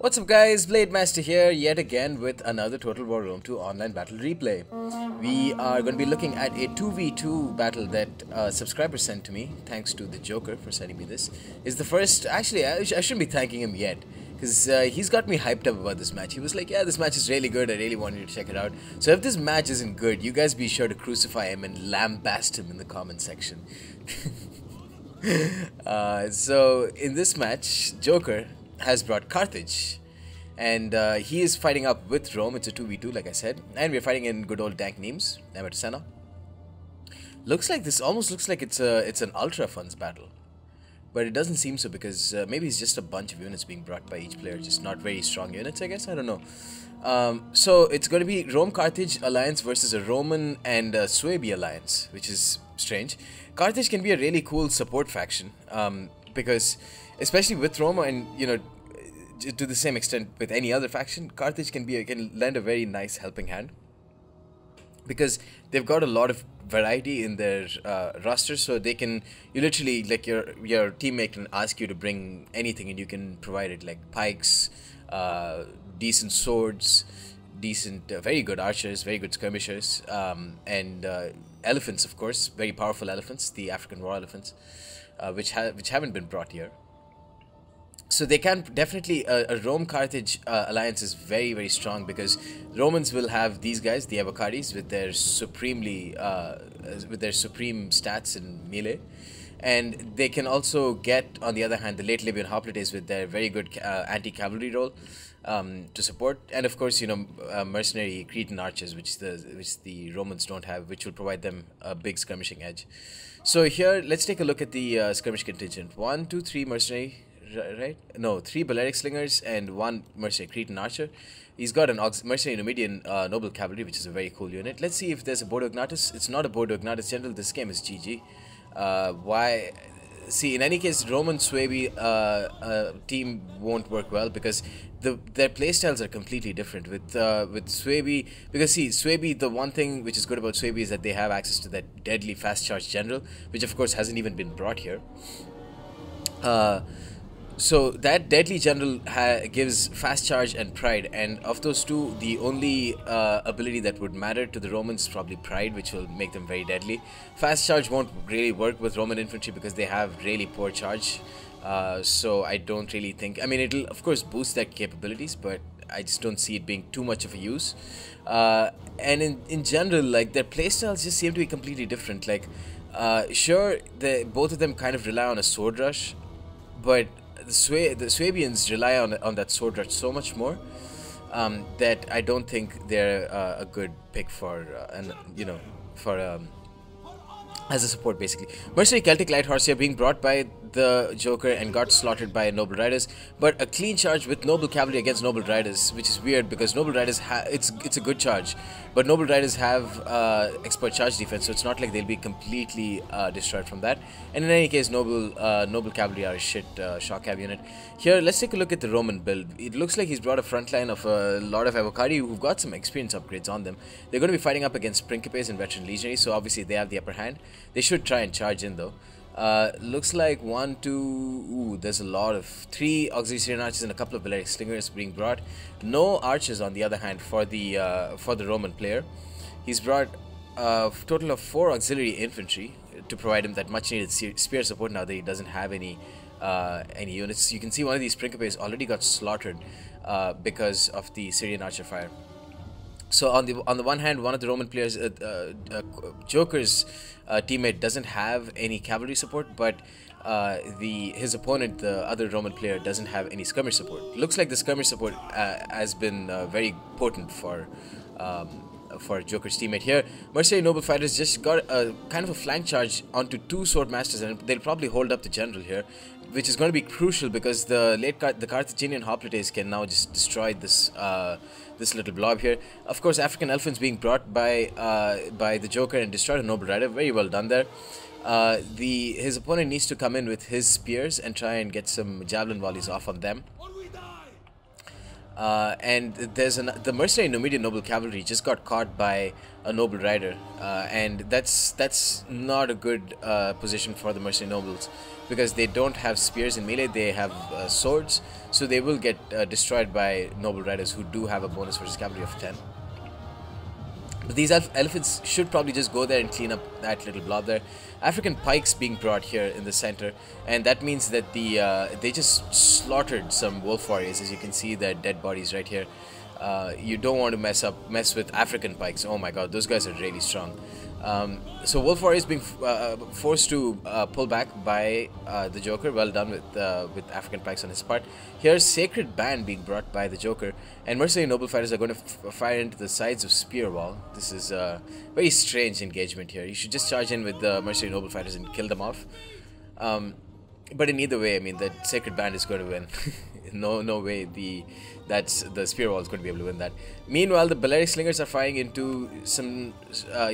What's up guys, Blade Master here yet again with another Total War Rome 2 online battle replay. We are going to be looking at a 2v2 battle that a subscriber sent to me, thanks to the Joker for sending me this. It's the first, actually I shouldn't be thanking him yet, because he's got me hyped up about this match. He was like, yeah, this match is really good, I really want you to check it out. So if this match isn't good, you guys be sure to crucify him and lambast him in the comment section. So in this match, Joker has brought Carthage, and he is fighting up with Rome. It's a 2v2 like I said, and we're fighting in good old Dank Neems, Senna. Looks like this almost looks like it's an ultra funds battle, but it doesn't seem so, because maybe it's just a bunch of units being brought by each player, just not very strong units, I guess. I don't know. So it's going to be Rome-Carthage alliance versus a Roman and Suebi alliance, which is strange. Carthage can be a really cool support faction, because especially with Rome, and to the same extent with any other faction, Carthage can lend a very nice helping hand, because they've got a lot of variety in their roster. So they can, you literally, like, your teammate can ask you to bring anything and you can provide it, like pikes, decent swords, decent very good archers, very good skirmishers, and elephants, of course, very powerful elephants, the African war elephants, which haven't been brought here. So they can definitely, a Rome-Carthage alliance is very, very strong, because Romans will have these guys, the Avocadis, with their supreme stats in melee, and they can also get, on the other hand, the late Libyan hoplites with their very good anti-cavalry role to support, and of course, mercenary Cretan archers, which the Romans don't have, which will provide them a big skirmishing edge. So here, let's take a look at the skirmish contingent. 1, 2, 3 mercenary. Right? No, 3 Balearic slingers and 1 mercenary Cretan archer. He's got an mercenary Numidian noble cavalry, which is a very cool unit. Let's see if there's a Bodo Ignatus. It's not a Bodo Ignatus general. This game is GG. Why? See, in any case, Roman Suebi team won't work well, because their playstyles are completely different. With Suebi, because see, Suebi, the one thing which is good about Suebi is that they have access to that deadly fast charge general, which of course hasn't even been brought here. So that deadly general gives fast charge and pride, and of those two, the only ability that would matter to the Romans is probably pride, which will make them very deadly. Fast charge won't really work with Roman infantry because they have really poor charge, so I don't really think, I mean, it'll of course boost their capabilities, but I just don't see it being too much of a use. And in general, like, their playstyles just seem to be completely different. Like, sure, both of them kind of rely on a sword rush, but the Suebians rely on that sword rush so much more that I don't think they're a good pick for as a support, basically. Mercenary Celtic Light Horse here being brought by the Joker and got slaughtered by Noble Riders, but a clean charge with Noble Cavalry against Noble Riders, which is weird, because Noble Riders it's a good charge, but Noble Riders have expert charge defense, so it's not like they'll be completely destroyed from that. And in any case, Noble Cavalry are a shit shock cav unit. Here, let's take a look at the Roman build. It looks like he's brought a front line of a lot of Avocadi who've got some experience upgrades on them. They're going to be fighting up against Principes and Veteran Legionaries, so obviously they have the upper hand. They should try and charge in, though. Looks like 1, 2, ooh, there's a lot of 3 auxiliary Syrian archers and a couple of Balearic slingers being brought. No archers, on the other hand, for the Roman player. He's brought a total of 4 auxiliary infantry to provide him that much needed spear support now that he doesn't have any units. You can see one of these Principes already got slaughtered because of the Syrian archer fire. So on the one hand, one of the Roman players, Joker's teammate, doesn't have any cavalry support, but his opponent, the other Roman player, doesn't have any skirmish support. Looks like the skirmish support has been very potent for Joker's teammate here. Mercenary Noble Fighters just got a kind of a flank charge onto 2 sword masters, and they'll probably hold up the general here, which is going to be crucial, because the Carthaginian hoplites can now just destroy this this little blob here. Of course, African elephants being brought by the Joker and destroyed a Noble Rider. Very well done there. His opponent needs to come in with his spears and try and get some javelin volleys off on them. And the mercenary Numidian noble cavalry just got caught by a noble rider, and that's not a good position for the mercenary nobles, because they don't have spears in melee, they have swords, so they will get destroyed by noble riders who do have a bonus versus cavalry of 10. But these elephants should probably just go there and clean up that little blob there. African pikes being brought here in the center, and that means that they just slaughtered some wolf warriors. As you can see, their dead bodies right here. You don't want to mess with African pikes. Oh my god, those guys are really strong. So wolf warriors being forced to pull back by the Joker. Well done with African pikes on his part. Here's Sacred Band being brought by the Joker, and mercenary noble fighters are going to fire into the sides of Spear Wall. This is a very strange engagement here. You should just charge in with the mercenary noble fighters and kill them off. But in either way, I mean, the Sacred Band is going to win. no way the Spear Wall is going to be able to win that. Meanwhile, the Balearic Slingers are firing into some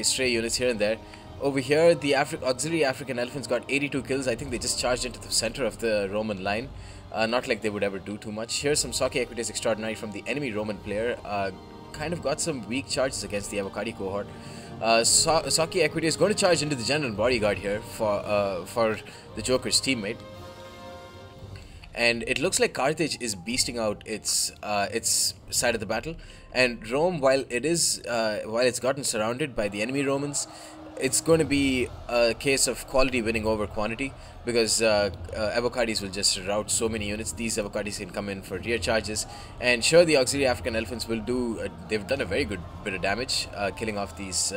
stray units here and there. Over here, the auxiliary African elephants got 82 kills. I think they just charged into the center of the Roman line. Not like they would ever do too much. Here's some Saki Equites Extraordinary from the enemy Roman player. Kind of got some weak charges against the Avocadi cohort. Saki Equity is going to charge into the general bodyguard here for the Joker's teammate. And it looks like Carthage is beasting out its side of the battle, and Rome, while it's gotten surrounded by the enemy Romans, it's going to be a case of quality winning over quantity, because Avocadis will just rout so many units. These Avocadis can come in for rear charges, and sure, the auxiliary African elephants will do. They've done a very good bit of damage, killing off these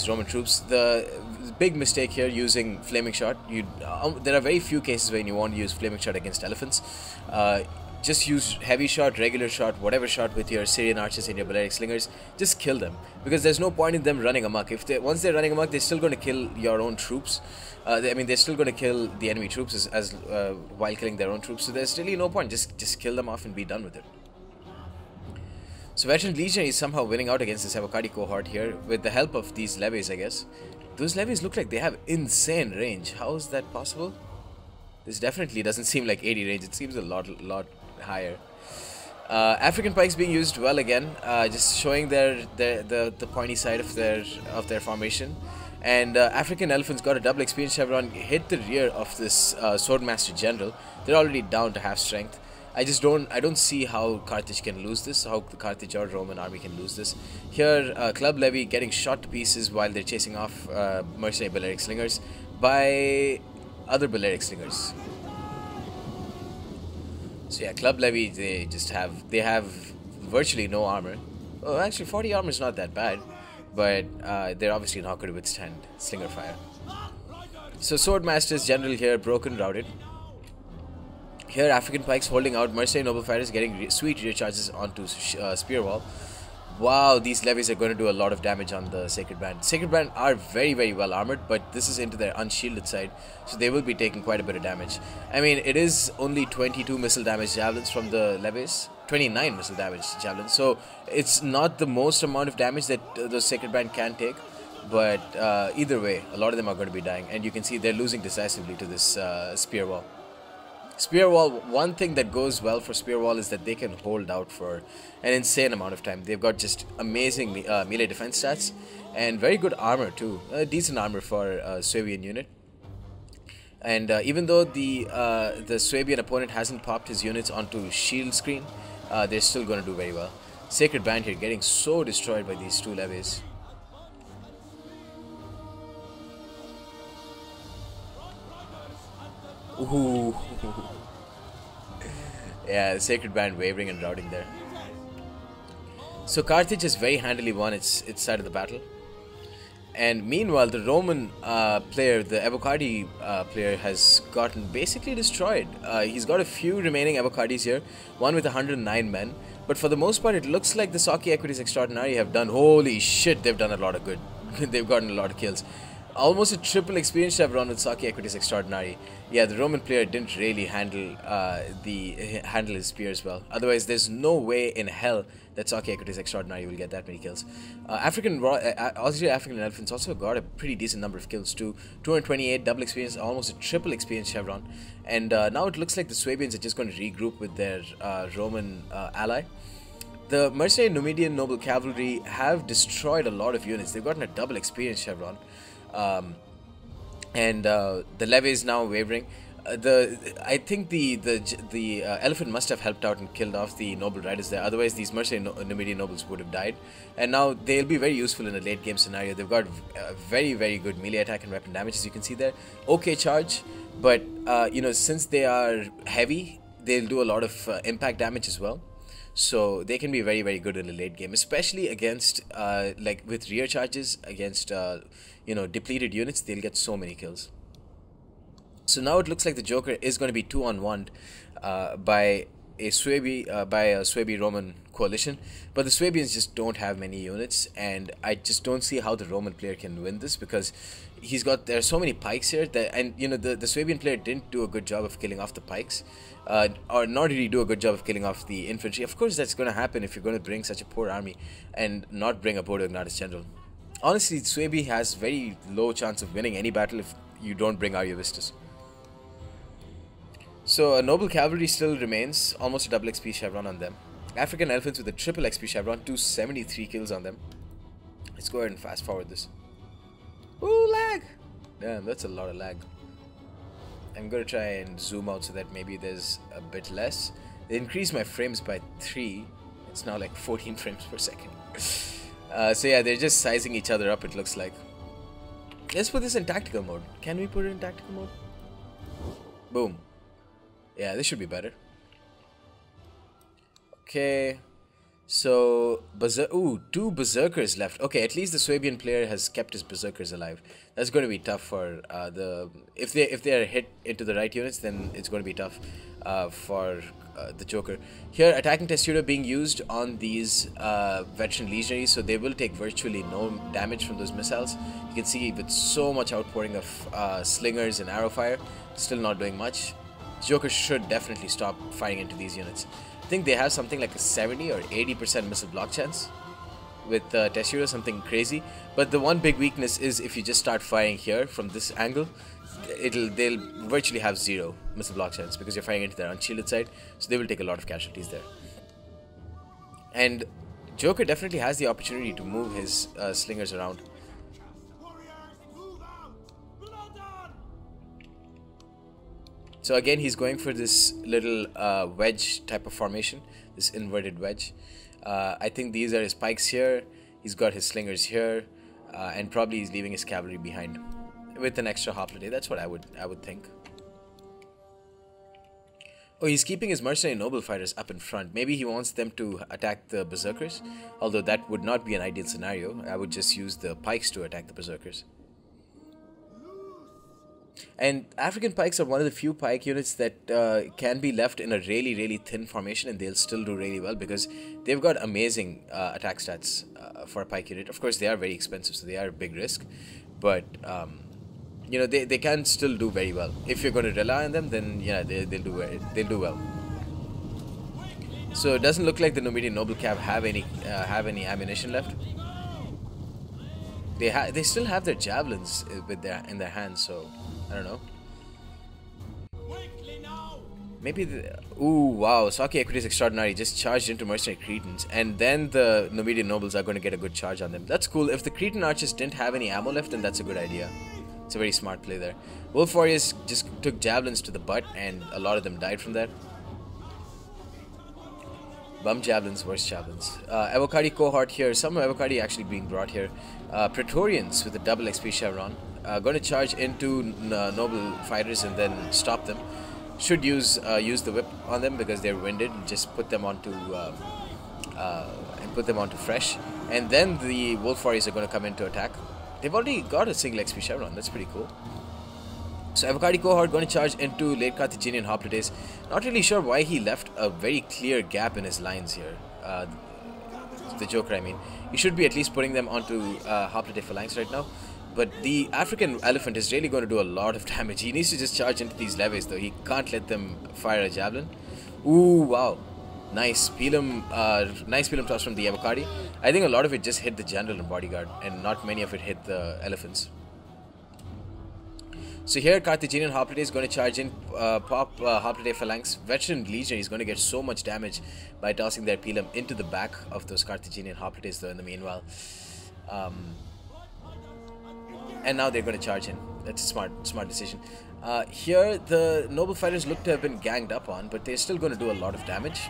Roman troops. The big mistake here, using flaming shot. There are very few cases when you want to use flaming shot against elephants. Just use heavy shot, regular shot, whatever shot with your Syrian archers and your Balearic slingers. Just kill them, because there's no point in them running amok. Once they're running amok, they're still going to kill your own troops. They're still going to kill the enemy troops while killing their own troops. So there's really no point. Just kill them off and be done with it. So Veteran Legionary is somehow winning out against this Avocadi cohort here with the help of these levies, I guess. Those levies look like they have insane range. How is that possible? This definitely doesn't seem like 80 range. It seems a lot higher. African pikes being used well again, just showing the pointy side of their formation. And African elephants got a double experience chevron, hit the rear of this Swordmaster General. They're already down to half strength. I don't see how Carthage can lose this, how the Carthage or Roman army can lose this. Here, Club Levy getting shot to pieces while they're chasing off mercenary Balearic Slingers by other Balearic Slingers. So yeah, Club Levy, they have virtually no armor. Oh, actually 40 armor is not that bad, but they're obviously not going to withstand Slinger fire. So Swordmaster's General here, broken, routed. Here, African pikes holding out, mercenary noble fighters getting sweet rear charges onto Spear Wall. Wow, these levies are going to do a lot of damage on the Sacred Band. Sacred Band are very, very well armored, but this is into their unshielded side, so they will be taking quite a bit of damage. I mean, it is only 22 missile damage javelins from the levies, 29 missile damage javelins, so it's not the most amount of damage that those Sacred Band can take, but either way, a lot of them are going to be dying, and you can see they're losing decisively to this Spear Wall. Spear Wall, one thing that goes well for Spear Wall is that they can hold out for an insane amount of time. They've got just amazing melee defense stats and very good armor too. Decent armor for a Swabian unit. And even though the Swabian opponent hasn't popped his units onto shield screen, they're still going to do very well. Sacred Band here getting so destroyed by these two levies. Ooh. Yeah, the Sacred Band wavering and routing there. So Carthage has very handily won its side of the battle. And meanwhile, the Roman player, the Avocadi player, has gotten basically destroyed. He's got a few remaining Avocadis here, one with 109 men. But for the most part, it looks like the Saki Equites Extraordinary have done, holy shit, they've done a lot of good. They've gotten a lot of kills. Almost a triple experience chevron with Saki Equities Extraordinary. Yeah, the Roman player didn't really handle his spears well. Otherwise, there's no way in hell that Saki Equities Extraordinary will get that many kills. Aussie African Elephants also got a pretty decent number of kills too. 228 double experience, almost a triple experience chevron. And now it looks like the Swabians are just going to regroup with their Roman ally. The Mercenary Numidian Noble Cavalry have destroyed a lot of units. They've gotten a double experience chevron. The levy is now wavering. I think the elephant must have helped out and killed off the noble riders there. Otherwise, these mercenary Numidian nobles would have died. And now they'll be very useful in a late game scenario. They've got very good melee attack and weapon damage, as you can see there. Okay charge, but since they are heavy, they'll do a lot of impact damage as well. So they can be very good in the late game, especially against like with rear charges against depleted units. They'll get so many kills. So now it looks like the Joker is going to be 2-on-1 by a Swabi Roman coalition, but the Swabians just don't have many units, and I just don't see how the Roman player can win this, because there are so many pikes here that, and the Swabian player didn't do a good job of killing off the pikes, or not really do a good job of killing off the infantry. Of course, that's going to happen if you're going to bring such a poor army and not bring a Bodo Ignatus general. Honestly, Swabi has very low chance of winning any battle if you don't bring Aryavistus. So a noble cavalry still remains, almost a double XP chevron on them. African elephants with a triple XP chevron, 273 kills on them. Let's go ahead and fast forward this. Ooh, lag! Damn, that's a lot of lag. I'm gonna try and zoom out so that maybe there's a bit less. They increased my frames by 3. It's now like 14 frames per second. So yeah, they're just sizing each other up, it looks like. Let's put this in tactical mode. Can we put it in tactical mode? Boom. Yeah, this should be better. Okay. So, two berserkers left. Okay, at least the Swabian player has kept his berserkers alive. That's going to be tough for if they are hit into the right units, then it's going to be tough for the Joker. Here, attacking testudo being used on these veteran legionaries, so they will take virtually no damage from those missiles. You can see with so much outpouring of slingers and arrow fire, still not doing much. Joker should definitely stop firing into these units. I think they have something like a 70 or 80% missile block chance with testudo, something crazy. But the one big weakness is if you just start firing here from this angle, they'll virtually have 0 missile block chance because you're firing into their unshielded side, so they will take a lot of casualties there. And Joker definitely has the opportunity to move his slingers around. So again, he's going for this little wedge type of formation, this inverted wedge. I think these are his pikes here. He's got his slingers here, and probably he's leaving his cavalry behind with an extra hoplite. That's what I would think. Oh, he's keeping his mercenary noble fighters up in front. Maybe he wants them to attack the berserkers, although that would not be an ideal scenario. I would just use the pikes to attack the berserkers. And African pikes are one of the few pike units that can be left in a really thin formation and they'll still do really well because they've got amazing attack stats for a pike unit. Of course, they are very expensive, so they are a big risk, but they can still do very well. If you're going to rely on them, then yeah, they'll do well. So it doesn't look like the Numidian noble cav have any ammunition left. They still have their javelins in their hands, so I don't know. Maybe ooh, wow, Saki Equities Extraordinary just charged into mercenary Cretans, and then the Numidian nobles are going to get a good charge on them. That's cool. If the Cretan archers didn't have any ammo left, then that's a good idea. It's a very smart play there. Wolf warriors just took javelins to the butt, and a lot of them died from that. Bum javelins, worse javelins. Avocadi cohort here. Some Avocadi actually being brought here. Praetorians with a double XP chevron. Going to charge into noble fighters and then stop them. Should use the whip on them because they're winded. And just put them onto fresh. And then the wolf warriors are going to come in to attack. They've already got a single XP chevron. That's pretty cool. So Avocadi cohort going to charge into late Carthaginian hoplites. Not really sure why he left a very clear gap in his lines here. The Joker, I mean. He should be at least putting them onto hoplite phalanx right now. But the African elephant is really going to do a lot of damage. He needs to just charge into these levies though. He can't let them fire a javelin. Ooh, wow. Nice nice Pilum toss from the Avocadi. I think a lot of it just hit the general and bodyguard, and not many of it hit the elephants. So here, Carthaginian Hoplite is going to charge in, pop Hoplite Phalanx. Veteran Legionary is going to get so much damage by tossing their Pilum into the back of those Carthaginian Hoplites though in the meanwhile. And now they're going to charge in. That's a smart decision. Here, the Noble Fighters look to have been ganged up on, but they're still going to do a lot of damage.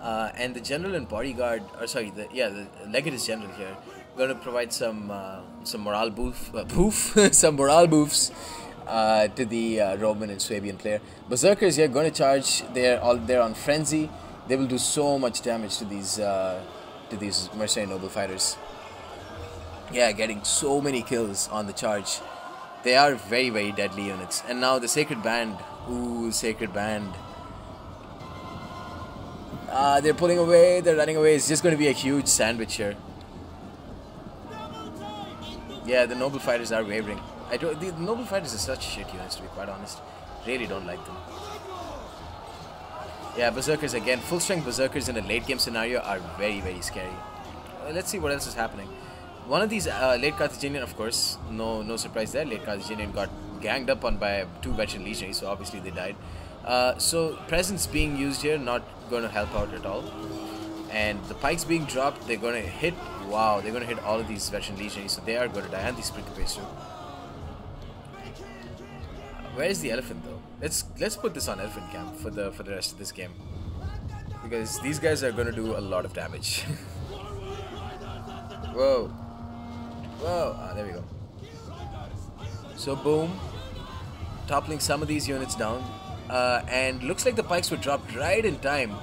And the General and Bodyguard, or sorry, the Legatus General here, going to provide some morale some morale boofs to the Roman and Swabian player. Berserkers here going to charge. They're on frenzy. They will do so much damage to these mercenary Noble Fighters. Yeah, getting so many kills on the charge. They are very, very deadly units. And now the Sacred Band. Ooh, Sacred Band. They're pulling away. They're running away. It's just going to be a huge sandwich here. Yeah, the Noble Fighters are wavering. The Noble Fighters are such shit units, to be quite honest. Really don't like them. Yeah, Berserkers again. Full strength Berserkers in a late game scenario are very, very scary. Let's see what else is happening. One of these late Carthaginian, of course, no surprise there. Late Carthaginian got ganged up on by 2 veteran legionaries, so obviously they died. So presence being used here, not going to help out at all. And the pikes being dropped, they're going to hit. Wow, they're going to hit all of these veteran legionaries, so they are going to die. And these Principes too. Where is the elephant though? Let's put this on elephant camp for the rest of this game, because these guys are going to do a lot of damage. Whoa. Whoa, there we go. So boom, toppling some of these units down, and looks like the pikes were dropped right in time,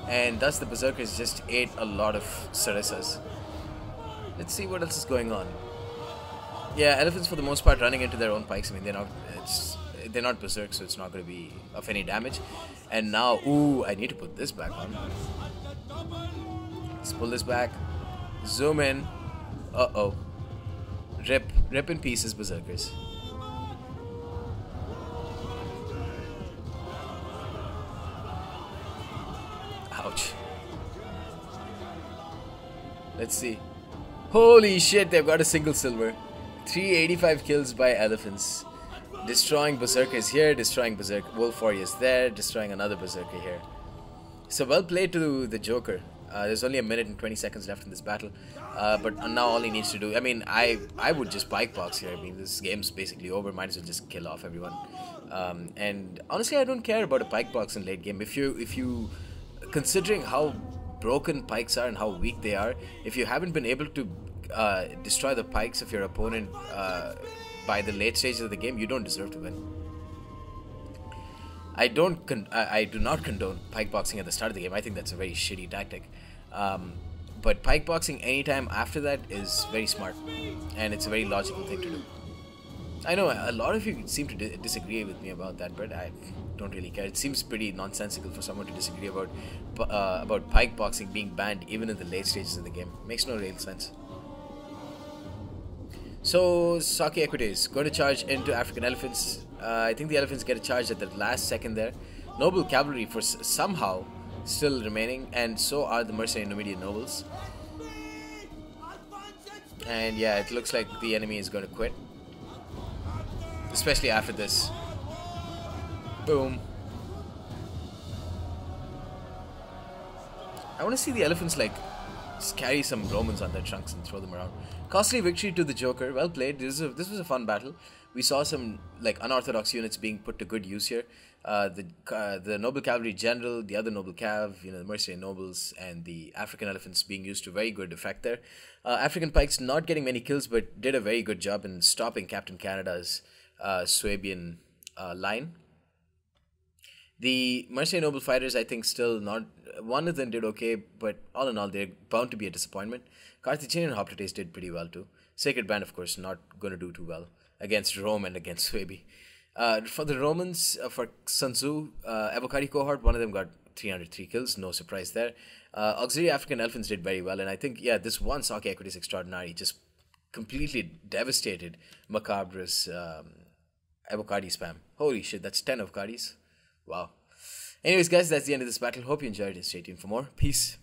and thus the Berserkers just ate a lot of Sarissas. Let's see what else is going on. Yeah, elephants for the most part running into their own pikes. I mean, they're not Berserk, so it's not going to be of any damage. And now, ooh, I need to put this back on. Let's pull this back, zoom in. Uh-oh. Rip in pieces, Berserkers. Ouch. Let's see. Holy shit, they've got a single silver. 385 kills by elephants. Destroying Berserkers here, destroying Wolf Warriors there, destroying another Berserker here. So well played to the Joker. There's only a minute and 20 seconds left in this battle, but now all he needs to do, I mean, I would just pike box here. I mean, this game's basically over. Might as well just kill off everyone. And honestly, I don't care about a pike box in late game. If you considering how broken pikes are and how weak they are, if you haven't been able to destroy the pikes of your opponent by the late stages of the game, you don't deserve to win. I do not condone pike boxing at the start of the game. I think that's a very shitty tactic. But pike boxing anytime after that is very smart, and it's a very logical thing to do. I know a lot of you seem to disagree with me about that, but I don't really care. It seems pretty nonsensical for someone to disagree about pike boxing being banned even in the late stages of the game. Makes no real sense. So Sake Equites going to charge into African elephants. I think the elephants get a charge at the last second there. Noble cavalry for somehow still remaining, and so are the mercenary Numidian nobles. And yeah, it looks like the enemy is going to quit, especially after this. Boom. I want to see the elephants like just carry some Romans on their trunks and throw them around. Costly victory to the Joker. Well played. This was a fun battle. We saw some like unorthodox units being put to good use here. The noble cavalry general, the other noble cav, the mercenary nobles, and the African elephants being used to very good effect there. African pikes not getting many kills, but did a very good job in stopping Captain Canada's Swabian line. The mercenary noble fighters, I think, still not. One of them did okay, but all in all, they're bound to be a disappointment. Carthaginian Hoplites did pretty well too. Sacred Band, of course, not going to do too well against Rome and against Swabi. For the Romans, for Sun Tzu, Avocadi cohort, one of them got 303 kills, no surprise there. Auxiliary African elephants did very well, and I think, yeah, this one Sake Equites Extraordinary just completely devastated Macabra's avocado spam. Holy shit, that's 10 avocados. Wow. Anyways, guys, that's the end of this battle. Hope you enjoyed it. Stay tuned for more. Peace.